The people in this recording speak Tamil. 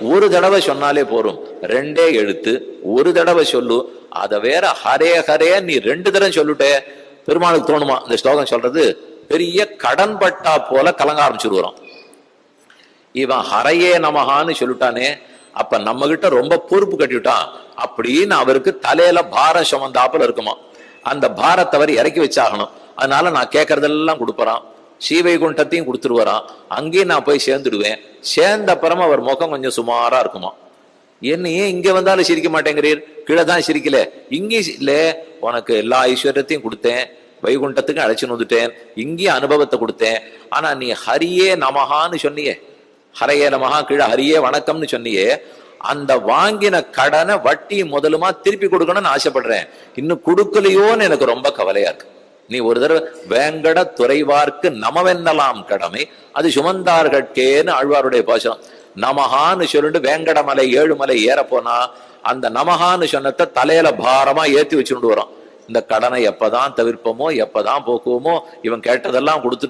ஒரு தடவை சொன்னாலே போரும். 2 எழுத்து, ஒரு தடவை சொல்லு. அத வேற ஹரே ஹரே நீ 2 தடவை சொல்லிட்டே பெருமாளுக்கு தோணுமா இந்த ஸ்லோகம் சொல்றது? பெரிய கடன் பட்டா போல கலங்க ஆரம்பிச்சுருவோம். இவன் ஹரையே நமகான்னு சொல்லிட்டானே, அப்ப நம்ம கிட்ட ரொம்ப பொறுப்பு கட்டிவிட்டான் அப்படின்னு அவருக்கு தலையில பாரம் சுமந்தாப்புல இருக்குமா. அந்த பாரத்தை அவர் இறக்கி வச்சாகணும். அதனால நான் கேட்கறதெல்லாம் கொடுப்பறான். ஸ்ரீவைகுண்டத்தையும் கொடுத்துருவாரான். அங்கேயும் நான் போய் சேர்ந்துடுவேன். சேர்ந்த அப்புறமா அவர் முகம் கொஞ்சம் சுமாரா இருக்குமா. என்ன ஏன் இங்க வந்தாலும் சிரிக்க மாட்டேங்கிறீர்? கீழே தான் சிரிக்கல. இங்கேயும் இல்ல, உனக்கு எல்லா ஐஸ்வர்யத்தையும் கொடுத்தேன், வைகுண்டத்துக்கு அழைச்சுன்னு வந்துட்டேன், இங்கேயும் அனுபவத்தை கொடுத்தேன். ஆனா நீ ஹரியே நமகான்னு சொன்னியே, ஹரையே நமகா கீழே ஹரியே வணக்கம்னு சொன்னியே, அந்த வாங்கின கடனை வட்டி முதலுமா திருப்பி கொடுக்கணும்னு ஆசைப்படுறேன். இன்னும் கொடுக்கலையோன்னு எனக்கு ரொம்ப கவலையா இருக்கு. நீ ஒரு தடவை வேங்கட துறைவார்க்கு நமவென்னலாம் கடமை அது சுமந்தார்கட்கேன்னு ஆழ்வாருடைய பாசனம். நமகான்னு சொல்லிட்டு வேங்கடமலை 7 மலை ஏற போனா அந்த நமகான்னு சொன்னதை தலையில பாரமா ஏத்தி வச்சுட்டு வரோம். இந்த கடனை எப்பதான் தவிர்ப்போமோ, எப்பதான் போக்குவோமோ, இவன் கேட்டதெல்லாம் கொடுத்துட்டு